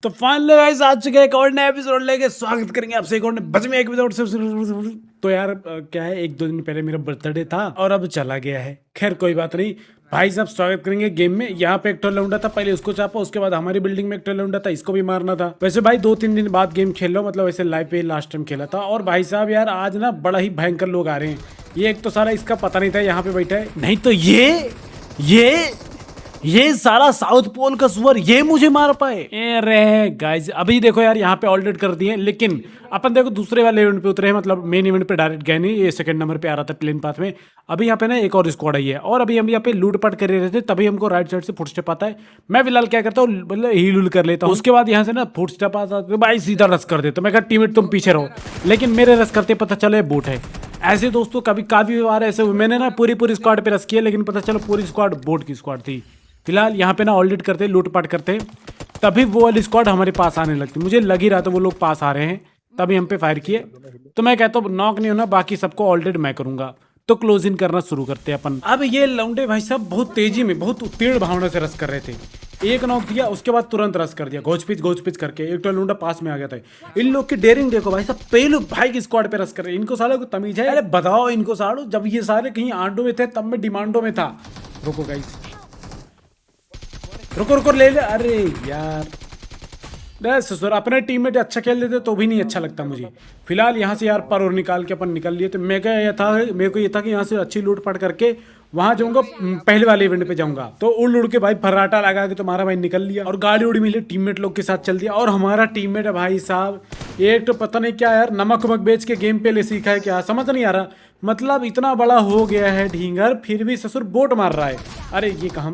तो finally guys आ चुके हैं एक और नया एपिसोड लेके स्वागत करेंगे आपसे एक और बच में एक एपिसोड से। तो यार क्या है, एक दो दिन पहले मेरा बर्थडे था और अब चला गया है। खैर कोई बात नहीं भाई साहब, स्वागत करेंगे गेम में। यहाँ पे एक लौंडा था, पहले उसको चापा, उसके बाद हमारी बिल्डिंग में एक लौंडा था, इसको भी मारना था। वैसे भाई 2-3 दिन बाद गेम खेल रहा हूँ, मतलब ऐसे लाइव पे लास्ट टाइम खेला था। और भाई साहब यार आज ना बड़ा ही भयंकर लोग आ रहे हैं। ये एक तो सारा इसका पता नहीं था यहाँ पे बैठा है, नहीं तो ये सारा साउथ पोल का सुअर ये मुझे मार पाए। अरे गाइस अभी देखो यार, यहाँ पे ऑलरेडी कर दिए, लेकिन अपन देखो दूसरे वाले इवेंट पे उतरे हैं, मतलब मेन इवेंट पे डायरेक्ट गए नहीं। ये सेकंड नंबर पे आ रहा था प्लेन पाथ में। अभी यहाँ पे ना एक और स्क्वाड आई है और अभी हम यहाँ पे लूट पाट कर रहे थे, तभी हमको राइट साइड से फुटस्टेप आता है। मैं फिलहाल क्या करता हूँ, मतलब हील उल कर लेता हूँ। उसके बाद यहाँ से ना फुटस्टेप आता है, भाई सीधा रस कर देता हूँ। मैं कहा टीममेट तुम पीछे रहो, लेकिन मेरे रस करते पता चले बूट है। ऐसे दोस्तों कभी काफी बार ऐसे मैंने ना पूरी स्क्वाड पे रस किया, लेकिन पता चला पूरी स्क्वाड बोट की स्क्वाड थी। फिलहाल यहाँ पे ना ऑलरेडी करते लूटपाट करते, तभी वो वाली स्क्वाड हमारे पास आने लगती। मुझे लग ही रहा था वो लोग पास आ रहे हैं, तभी हम पे फायर किए। तो मैं कहता हूँ नॉक नहीं होना, बाकी सबको ऑलरेडी मैं करूंगा। तो क्लोज इन करना शुरू करते हैं अपन। अब ये लौंडे भाई साहब बहुत तेजी में, बहुत उत्तीर्ण भावना से रस कर रहे थे। एक नॉक दिया, उसके बाद तुरंत रस कर दिया, घोच पिच करके। एक तो लौंडा पास में आ गया था। इन लोग की डेयरिंग देखो भाई साहब, पहले भाई की स्क्वाड पे रस कर रहे हैं। इनको सालों को तमीज है? अरे बताओ इनको सालों, जब ये सारे कहीं आंडो में थे तब मैं डिमांडो में था। रुको गाइस, रुको ले ले। अरे यार ससुर, अपने टीममेट अच्छा खेल लेते तो भी नहीं अच्छा लगता मुझे। फिलहाल यहाँ से यार पर और निकाल के अपन निकल लिए। तो मेरे को ये था कि यहाँ से अच्छी लूट पाट करके वहां जाऊंगा, पहले वाले इवेंट पे जाऊंगा। तो उड़ के भाई फर्राटा लगा के तुम्हारा भाई निकल लिया और गाड़ी उड़ी मिली, टीममेट लोग के साथ चल दिया। और हमारा टीममेट है भाई साहब, एक तो पता नहीं क्या यार, नमक वमक बेच के गेम पे ले सीखा है क्या, समझ नहीं आ रहा। मतलब इतना बड़ा हो गया है ढींगर, फिर भी ससुर बोट मार रहा है। अरे ये कहा,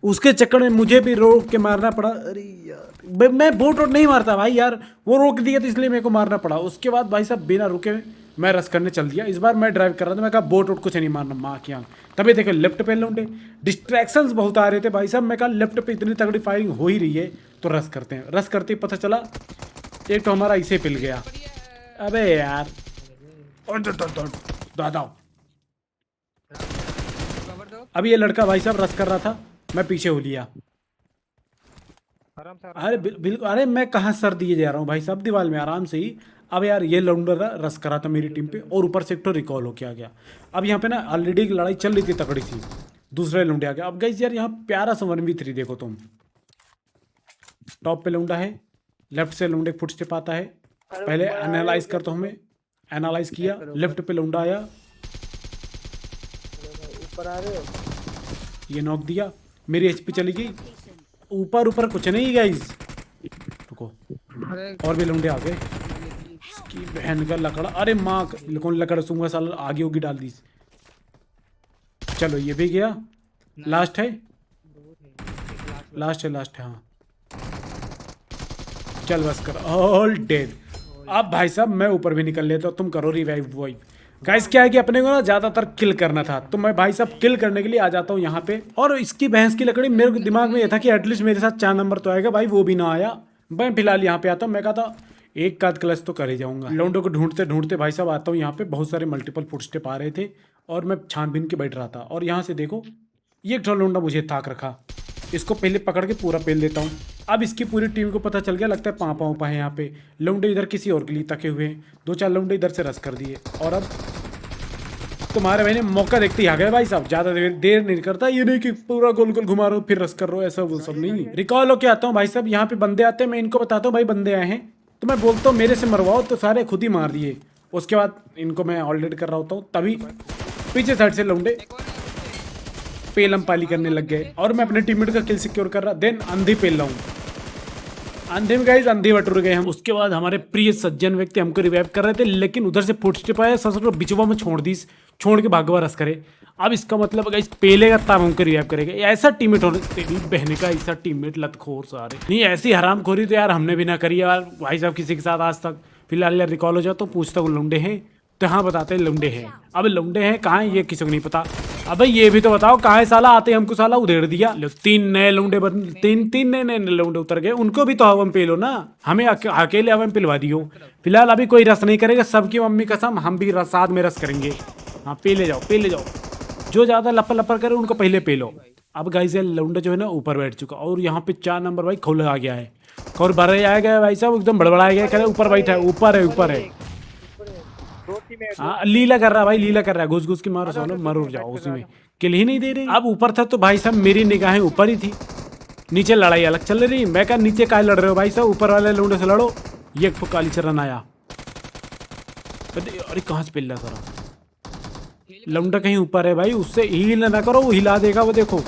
उसके चक्कर में मुझे भी रोक के मारना पड़ा। अरे यार मैं बोट वोट नहीं मारता भाई यार, वो रोक दिया तो इसलिए मेरे को मारना पड़ा। उसके बाद भाई साहब बिना रुके मैं रस करने चल दिया। इस बार मैं ड्राइव कर रहा था, मैं कहा बोट वोट कुछ नहीं मारना माँ की आंख। तभी देखो लेफ्ट पे लौंडे, डिस्ट्रैक्शंस बहुत आ रहे थे भाई साहब। मैं कहा लेफ्ट पे इतनी तगड़ी फायरिंग हो ही रही है तो रस करते हैं। रस करते ही पता चला एक तो हमारा इसे पिल गया। अबे यार दादा, अभी ये लड़का भाई साहब रस कर रहा था, मैं पीछे हो लिया। अरे बिल्कुल, अरे मैं कहाँ सर दिए जा रहा हूँ भाई साहब, दीवार में आराम से ही। अब यार ये लौंडा रस करा था मेरी टीम पे, और ऊपर से एक तो रिकॉल हो के आ गया। अब यहाँ पे ना ऑलरेडी लड़ाई चल रही थी तगड़ी सी, दूसरे लौंडे आ गया। अब गाइस यार यहाँ प्यारा सा 1v3 देखो तुम। टॉप पे लौंडा है, लेफ्ट से लौंडे फुटस्टेप आता है। पहले एनालाइज करता हूँ मैं, एनालाइज किया, लेफ्ट पे लौंडा आया, ये नॉक दिया, मेरी एचपी चली गई। ऊपर कुछ नहीं गाइस, रुको और भी लौंडे आ गए। इसकी बहन का लकड़ा, अरे माँ कौन लकड़ सूंगा साल आगे होगी डाल दी। चलो ये भी गया, लास्ट है हाँ। चल बस कर, ऑल डेड। अब भाई साहब मैं ऊपर भी निकल लेता, तुम करो रिवाइव वाइव। गाइस क्या है कि अपने को ना ज्यादातर किल करना था, तो मैं भाई साहब किल करने के लिए आ जाता हूँ यहाँ पे। और इसकी भैंस की लकड़ी, मेरे दिमाग में ये था कि एटलीस्ट मेरे साथ 4 नंबर तो आएगा, भाई वो भी ना आया। मैं फिलहाल यहाँ पे आता हूँ, मैं कहा था एक काद क्लच तो कर ही जाऊंगा। लौंडों को ढूंढते भाई साहब आता हूँ यहाँ पे। बहुत सारे मल्टीपल फुटस्टेप आ रहे थे और मैं छानबीन के बैठ रहा था। और यहाँ से देखो ये लौंडा मुझे ताक रखा, इसको पहले पकड़ के पूरा पेल देता हूँ। अब इसकी पूरी टीम को पता चल गया, लगता है पाँव है यहाँ पे। लौंडे इधर किसी और के लिए तके हुए हैं, 2-4 लौंडे इधर से रस कर दिए। और अब तुम्हारे मैंने मौका देखते ही आ गए भाई साहब, ज्यादा देर नहीं करता। ये नहीं कि पूरा गोल घुमा रहा हो फिर रस कर रहा हो, ऐसा वो सब नहीं। रिकॉल होके आता हूँ भाई साहब, यहाँ पे बंदे आते हैं, मैं इनको बताता हूँ भाई बंदे आए हैं, तो मैं बोलता हूँ मेरे से मरवाओ, तो सारे खुद ही मार दिए। उसके बाद इनको मैं ऑलरेडी कर रहा होता हूँ, तभी पीछे साइड से लौंडे पेलम पाली करने लग गए और मैं अपने टीममेट का किल सिक्योर कर रहा। देन अंधी पेल रहा हूँ, अंधे में गाइस अंधे बटुर गए हम। उसके बाद हमारे प्रिय सज्जन व्यक्ति हमको रिवाइव कर रहे थे, लेकिन उधर से फुटस्टेप आया, ससुर बिचवा में छोड़ के भागवा रस करे। अब इसका मतलब गाइस पेलेगा तब हमको रिवाइव करेगा। ऐसा टीममेट होने, तेरी बहन का ऐसा टीममेट लतखोर सारे नहीं। ऐसी हरामखोरी तो यार हमने भी ना करी यार भाई साहब किसी के साथ आज तक। फिलहाल यार रिकॉल हो जाओ तो पूछता हूँ लौंडे हैं, तो हाँ बताते हैं लौंडे हैं। अब लौंडे हैं कहाँ है ये किसी को नहीं पता। अब ये भी तो बताओ कहाँ है साला, आते हमको साला उधेड़ दिया। लो 3 नए लौंडे तीन नए लौंडे उतर गए, उनको भी तो हवम पेलो ना, हमें अकेले हवम पिलवा दियो। फिलहाल अभी कोई रस नहीं करेगा, सबकी मम्मी कसम हम भी साथ में रस करेंगे। हाँ पे ले जाओ, जो ज्यादा लपर लपर करे उनको पहले पे लो। अब गाइस ये लौंडा जो है ना ऊपर बैठ चुका और यहाँ पे 4 नंबर भाई खोल आ गया है और भरे आ गया भाई साहब एकदम बड़बड़ाया गया कह रहे ऊपर बैठा है ऊपर है। हाँ लीला कर रहा है भाई लीला कर रहा है घुस घुस के मारो सालो मर जाओ उसी में किल ही नहीं दे रही। अब ऊपर था तो भाई साहब मेरी निगाहें ऊपर ही थी नीचे लड़ाई अलग चल रही। मैं कहा नीचे काहे लड़ रहे हो भाई साहब ऊपर वाले लौंडे से लड़ो। ये काली चरण आया अरे कहाँ से पिल्ला सारा लौंडा कहीं ऊपर है भाई उससे हील ना करो वो हिला देगा वो देखो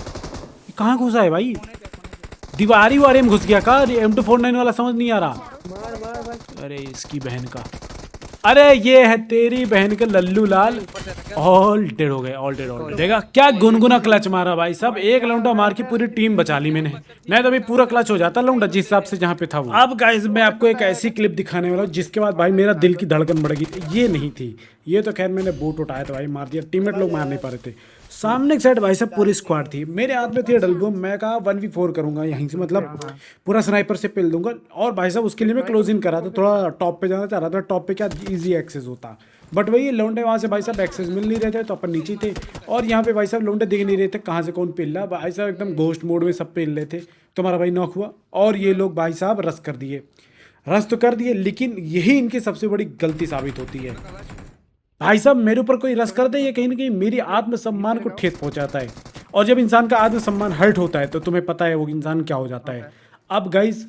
कहाँ घुसा है भाई दीवारी वारे में घुस गया का M249 वाला समझ नहीं आ रहा। अरे इसकी बहन का अरे ये है तेरी बहन के लल्लू लाल ऑल डेड हो गए ऑल डेड देखा क्या गुनगुना क्लच मारा भाई साहब एक लौंडा मार के पूरी टीम बचा ली मैंने नहीं तो अभी पूरा क्लच हो जाता लौंडा जिस हिसाब से जहाँ पे था वो। अब गाइस मैं आपको एक ऐसी क्लिप दिखाने वाला हूँ जिसके बाद भाई मेरा दिल की धड़कन बढ़ गई। ये नहीं थी ये तो खैर मैंने बूट उठाया था भाई मार दिया टीममेट लोग मार नहीं पा रहे थे। सामने की साइड भाई साहब पूरी स्क्वाड थी मेरे हाथ में थी डलबो मैं कहा 1v4 करूंगा यहीं से मतलब पूरा स्नाइपर से पिल दूंगा और भाई साहब उसके लिए मैं क्लोज इन करा था थोड़ा टॉप पे जाना चाह रहा था टॉप पे क्या इजी एक्सेस होता बट वही लौंडे वहाँ से भाई साहब एक्सेस मिल नहीं रहे थे तो अपन नीचे थे और यहाँ पे भाई साहब लौंडे दिख नहीं रहे थे कहाँ से कौन पिल रहा भाई साहब एकदम घोस्ट मोड में सब पिल रहे थे तुम्हारा भाई नॉक हुआ और ये लोग भाई साहब रस कर दिए रस तो कर दिए लेकिन यही इनकी सबसे बड़ी गलती साबित होती है। भाई साहब मेरे ऊपर कोई रस कर दे ये कहीं ना कहीं मेरी आत्मसम्मान को ठेस पहुंचाता है और जब इंसान का आत्मसम्मान हर्ट होता है तो तुम्हें पता है वो इंसान क्या हो जाता है। अब गाइस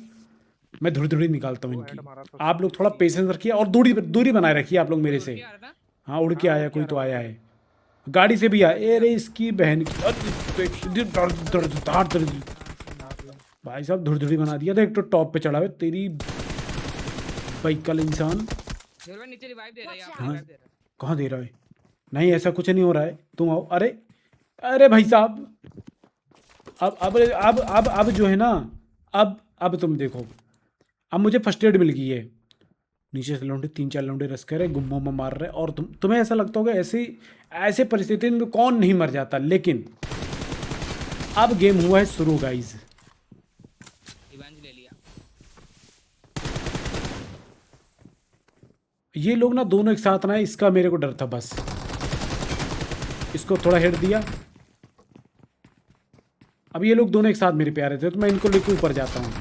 मैं धुरी निकालता हूँ इनकी आप लोग थोड़ा पेशेंस रखिए और दूरी बनाए रखिए आप लोग मेरे से। हाँ उड़ के आया कोई तो आया है गाड़ी से भी आया अरे इसकी बहन की भाई साहब धुरी बना दिया था एक तो टॉप पे चढ़ा हुआ तेरी बाइक कल इंसान हाँ कहाँ दे रहा है नहीं ऐसा कुछ नहीं हो रहा है तुम आओ। अरे अरे भाई साहब अब जो है ना अब तुम देखो अब मुझे फर्स्ट एड मिल गई है नीचे से लौंडे 3-4 लौंडे रस कर रहे गुम्मों में मार रहे और तुम्हें ऐसा लगता होगा ऐसे परिस्थिति में कौन नहीं मर जाता लेकिन अब गेम हुआ है शुरू गाइज। ये लोग ना दोनों एक साथ ना इसका मेरे को डर था बस इसको थोड़ा हेड दिया। अब ये लोग दोनों एक साथ मेरे पे आ रहे थे तो मैं इनको लेके ऊपर जाता हूँ।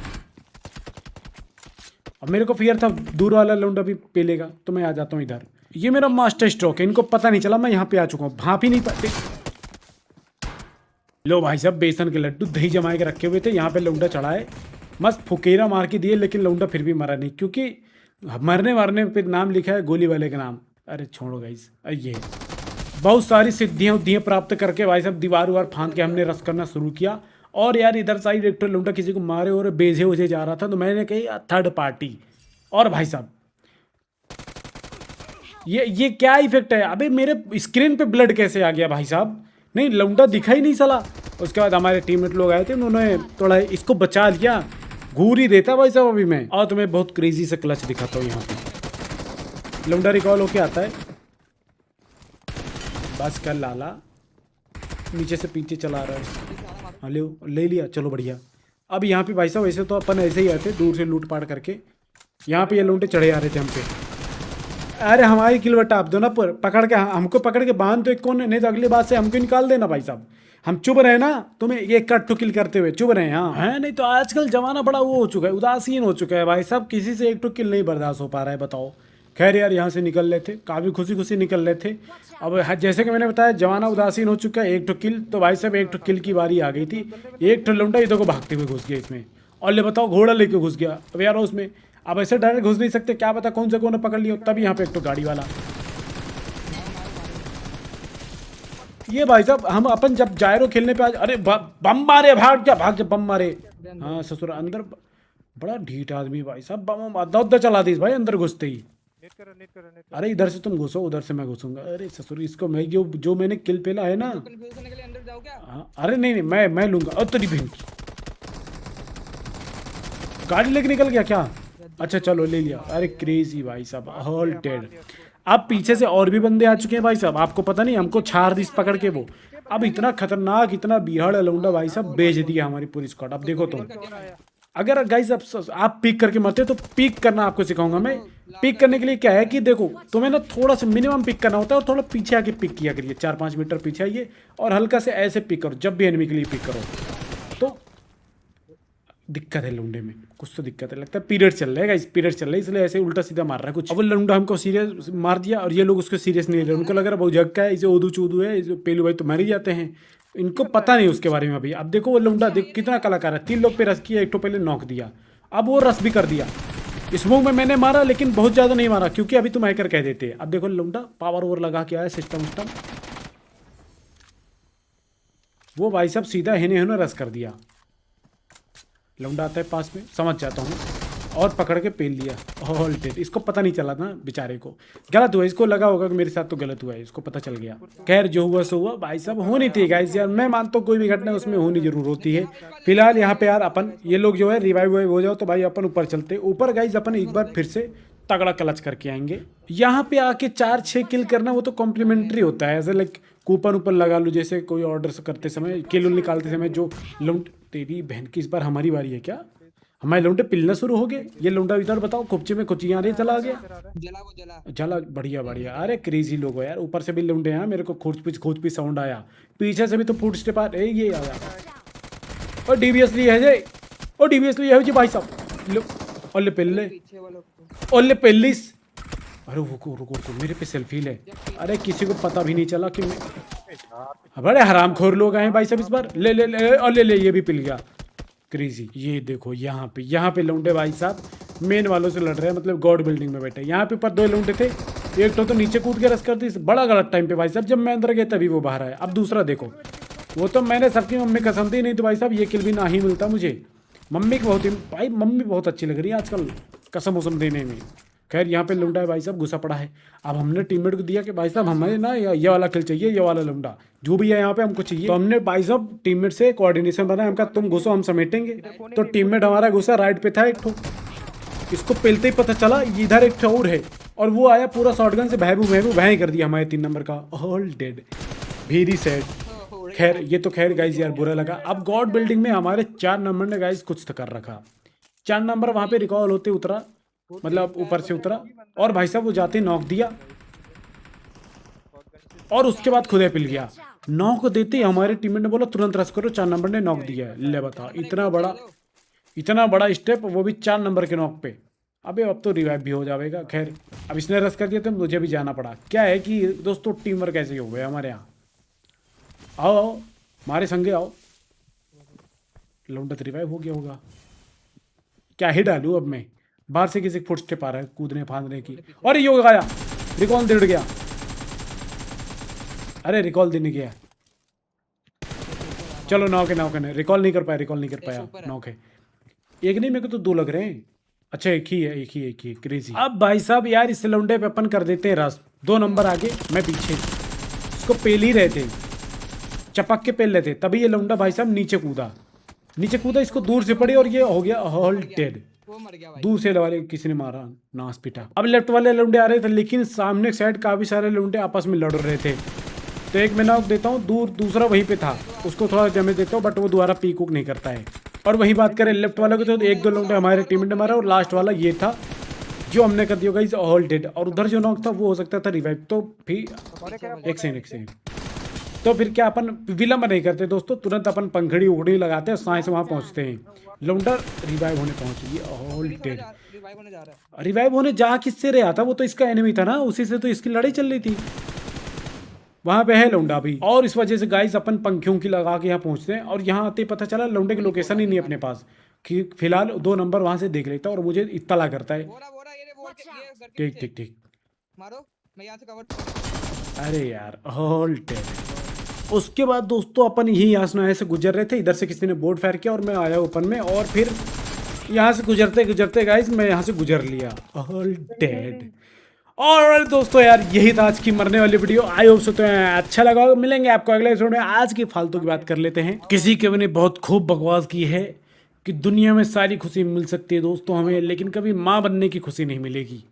अब मेरे को फियर था दूर वाला लौंडा भी पेलेगा तो मैं आ जाता हूँ इधर। ये मेरा मास्टर स्ट्रोक है इनको पता नहीं चला मैं यहाँ पे आ चुका हूँ भाप ही नहीं पाते। लो भाई साहब बेसन के लड्डू दही जमा के रखे हुए थे यहाँ पे लौंडा चढ़ा है मस्त फुकेरा मार के दिए लेकिन लौंडा फिर भी मरा नहीं क्योंकि मरने पे नाम लिखा है गोली वाले का नाम। अरे छोड़ो गाइस ये बहुत सारी सिद्धियाँ उद्धियाँ प्राप्त करके भाई साहब दीवार उवार फांद के हमने रस करना शुरू किया और यार इधर साइड एक लौंडा किसी को मारे और बेझे उझे जा रहा था तो मैंने कही थर्ड पार्टी। और भाई साहब ये क्या इफेक्ट है अबे मेरे स्क्रीन पे ब्लड कैसे आ गया भाई साहब नहीं लौंडा दिखा ही नहीं सला। उसके बाद हमारे टीममेट लोग आए थे उन्होंने थोड़ा इसको बचा लिया घूर ही देता भाई साहब अभी मैं और तुम्हें बहुत क्रेजी से क्लच दिखाता हूँ यहाँ पे लौंडा रिकॉल होके आता है बस कर लाला नीचे से पीछे चला रहा है हेलो ले लिया चलो बढ़िया। अब यहाँ पे भाई साहब वैसे तो अपन ऐसे ही आए थे दूर से लूट पाट करके यहाँ पे ये लौंडे चढ़े आ रहे थे हम पे। अरे हमारी किलवट आप दो ना पकड़ के हमको पकड़ के बांध तो एक कौन नहीं तो अगली बात से हमको निकाल देना भाई साहब हम चुप रहे ना तुम्हें ये कट टू किल करते हुए चुप रहे हाँ है नहीं तो आजकल जमाना बड़ा वो हो चुका है उदासीन हो चुका है भाई साहब किसी से एक टू किल नहीं बर्दाश्त हो पा रहा है बताओ। खैर यार यहाँ से निकल रहे थे काफ़ी खुशी निकल रहे थे। अब जैसे कि मैंने बताया जमाना उदासीन हो चुका है एक टू किल तो भाई साहब एक टू किल की बारी आ गई थी। एक टू लौंडा इधर को भागते हुए घुस गया इसमें और ले बताओ घोड़ा लेके घुस गया। अब यार उसमें अब ऐसे डायरेक्ट घुस नहीं सकते क्या पता कौन से कौन पकड़ लिया तभी यहाँ पे एक तो गाड़ी वाला ये भाई साहब हम अपन जब जायरो खेलने पे आज अरे बम मारे भाग जा बम मारे हाँ ससुर अंदर बड़ा ढीठ आदमी भाई साहब बम अद्दा चला दी भाई अंदर घुसते ही। अरे इधर से तुम घुसो उधर से मैं घुसूंगा। अरे ससुर इसको मैं जो मैंने किल पेला है ना अरे नहीं मैं लूंगा और तेरी बहन की गाड़ी लेके निकल गया क्या अच्छा चलो ले लिया। अरे क्रेजी भाई साहब ऑल डेड। अब पीछे से और भी बंदे आ चुके हैं भाई साहब आपको पता नहीं हमको छाड़ दी पकड़ के वो। अब इतना खतरनाक इतना बिहाड़ लौंडा भाई साहब बेच दिया हमारी पूरी स्क्वाड। अब देखो तुम अगर गाइस आप पीक करके मरते हो तो पीक करना आपको सिखाऊंगा मैं। पीक करने के लिए क्या है कि देखो तुम्हें ना थोड़ा सा मिनिमम पिक करना होता है और थोड़ा पीछे आके पिक किया करिए, 4-5 मीटर पीछे आइए और हल्का से ऐसे पिक करो जब भी एनिमी के लिए पिक करो। तो दिक्कत है लुंडे में, कुछ तो दिक्कत है, लगता है पीरियड चल रहा है गाइस, पीरियड चल रहा है इसलिए ऐसे उल्टा सीधा मार रहा है कुछ। अब वो लुंडा हमको सीरियस मार दिया और ये लोग उसको सीरियस नहीं ले रहे, उनको लग रहा है बहुत जग का है, इसे ओदू चूदू है, इसे पेलू भाई तो मर ही जाते हैं, इनको पता नहीं उसके बारे में अभी। अब देखो वो लुंडा देख कितना कलाकार है, 3 लोग पे रस किया, एक तो पहले नॉक दिया, अब वो रस भी कर दिया। स्मोक में मैंने मारा लेकिन बहुत ज़्यादा नहीं मारा क्योंकि अभी तुम हैकर कह देते। अब देखो लुंडा पावर ओवर लगा के आया, सिस्टम उस्टम, वो भाई साहब सीधा हेने हेने रस कर दिया। लौंडा आता है पास में, समझ जाता हूँ और पकड़ के पेल दिया। ऑल डेड, इसको पता नहीं चला था बेचारे को, गलत हुआ, इसको लगा होगा कि मेरे साथ तो गलत हुआ है, इसको पता चल गया। खैर जो हुआ सो हुआ भाई साहब, होनी थी गाइस यार, मैं मानता हूँ कोई भी घटना उसमें होनी जरूर होती है। फिलहाल यहाँ पे यार अपन ये लोग जो है रिवाइव हो जाओ तो भाई अपन ऊपर चलते ऊपर गाइस, अपन एक बार फिर से तगड़ा क्लच करके आएंगे। यहाँ पे आके 4-6 किल करना वो तो कॉम्प्लीमेंट्री होता है, ऐसे लाइक कूपन ऊपर लगा लो, जैसे कोई ऑर्डर करते समय किल निकालते समय जो लौंड, तेरी बहन की इस बार हमारी बारी है क्या? हमारे लौंडे पिलना शुरू हो गए। ये लौंडा इधर बताओ खुपचे में कुछ यहाँ चला गया, जला बढ़िया बढ़िया। अरे क्रेजी लोग हो यार, ऊपर से भी लौंडे हैं, मेरे को खोज पीछ साउंड आया, पीछे से भी तो फुट स्टेप आ रहे, ये आया और डीवीएस लिए है जे, और डीवीएस लिए है जी भाई साहब लो, ओले पिल्ले ओले पिल्लिस। अरे रुको रुको रुको, मेरे पे सेल्फी ले, अरे किसी को पता भी नहीं चला कि बड़े हरामखोर लोग आए भाई साहब इस बार। ले ले ले और ले ले, ये भी पिल गया क्रेजी। ये देखो यहाँ पे लौंडे भाई साहब मेन वालों से लड़ रहे हैं, मतलब गॉड बिल्डिंग में बैठे। यहाँ पे ऊपर 2 लौंडे थे, एक तो नीचे कूद के रस कर दी, बड़ा गलत टाइम पे भाई साहब, जब मैं अंदर गया तभी वो बाहर आया। अब दूसरा देखो, वो तो मैंने सबकी मम्मी कसम दी, नहीं तो भाई साहब ये किल भी ना ही मिलता मुझे। मम्मी की बहुत ही भाई, मम्मी बहुत अच्छी लग रही है आजकल कसम वसम देने में। खैर यहाँ पे लुंडा है भाई साहब, घुसा पड़ा है। अब हमने टीममेट को दिया कि भाई साहब हमें ना ये वाला किल चाहिए, ये वाला लुंडा जो भी है यहाँ पे हमको चाहिए। तो हमने भाई साहब टीममेट से कोऑर्डिनेशन बनाया, हम कहा तुम घुसो हम समेटेंगे। तो टीममेट हमारा घुसा, राइट पे था एक ठो, इसको पेलते ही पता चला इधर एक ठो और है, और वो आया पूरा शॉटगन से भैबू भैबू भैं कर दिया हमारे 3 नंबर का। All dead, very sad. खैर ये तो खैर गाइज यार बुरा लगा। अब गॉड बिल्डिंग में हमारे 4 नंबर ने गाइज कुछ तो कर रखा, 4 नंबर वहाँ पे रिकॉल होते उतरा, मतलब ऊपर से उतरा और भाई साहब वो जाते नॉक दिया और उसके बाद खुदे पिल गया। नॉक देते ही हमारे टीममेट ने बोला तुरंत रस करो, 4 नंबर ने नॉक दिया है। ले बता, इतना बड़ा स्टेप, वो भी 4 नंबर के नॉक पे। अबे अब तो रिवाइव भी हो जाएगा। खैर अब इसने रस कर दिया तो मुझे भी जाना पड़ा। क्या है कि दोस्तों टीम वर्क ऐसे ही हो गया हमारे यहाँ। आओ आओ हमारे संगे आओ। लौंडा तो रिवाइव हो गया होगा, क्या ही डालूं अब मैं, बाहर से किसी फुट स्टेप आ रहा है कूदने फांदने की, और ये हो गया रिकॉल दे गया। अरे रिकॉल देने गया, चलो नॉक है, रिकॉल नहीं कर पाया, नॉक है। एक नहीं, मेरे को तो 2 लग रहे हैं। अच्छा एक ही है क्रेजी। अब भाई साहब यार इस लौंडे पे अपन कर देते हैं रस, 2 नंबर आगे मैं पीछे, इसको पेल ही रहे थे, चपक के पेल रहे थे, तभी ये लौंडा भाई साहब नीचे कूदा, इसको दूर से पड़ी और ये हो गया ऑल डेड। दूर से वाले किसी ने मारा, नास पिटा। अब लेफ्ट वाले लौंडे आ रहे थे लेकिन सामने साइड काफी सारे लौंडे आपस में लड़ रहे थे, तो एक मैं नॉक देता हूँ, दूसरा वहीं पे था, उसको थोड़ा डैमेज देता हूँ, बट वो दोबारा पीक उक नहीं करता है। और वही बात करें लेफ्ट वाले को, तो 1-2 लौंडे हमारे टीम ने मारा और लास्ट वाला ये था जो हमने कर दिया गाइस ऑल डेड। और उधर जो नॉक था वो हो सकता था रिवाइव, तो फिर एक सेकंड तो फिर क्या अपन विलंब नहीं करते दोस्तों, तुरंत अपन पंखड़ी उखड़ी लगाते हैं, साए से वहाँ पहुँचते हैं। लौंडा रिवाइव होने पहुँच गई, ऑल डेड। रिवाइव होने जा किससे रहा था, वो तो इसका एनिमी था ना, उसी से तो इसकी लड़ाई चल रही थी। वहाँ पे है लौंडा भी, और इस वजह से गाइस अपन पंखियों की लगा के यहाँ पहुँचते हैं। और यहाँ आते पता चला लौंडे की लोकेशन ही नहीं अपने पास, कि फिलहाल 2 नंबर वहाँ से देख लेता है और मुझे इत्तला करता है। ठीक अरे यार ऑल डेड। उसके बाद दोस्तों अपन यही यहाँ से गुजर रहे थे, इधर से किसी ने बोर्ड फायर किया और मैं आया ओपन में, और फिर यहाँ से गुजरते गाइस मैं यहाँ से गुजर लिया, ऑल डेड। और दोस्तों यार यही था आज की मरने वाली वीडियो। आई होप सो तो अच्छा लगा होगा। मिलेंगे आपको अगले एपिसोड में। आज की फालतू की बात कर लेते हैं। किसी के ने बहुत खूब बकवास की है कि दुनिया में सारी खुशी मिल सकती है दोस्तों हमें, लेकिन कभी माँ बनने की खुशी नहीं मिलेगी।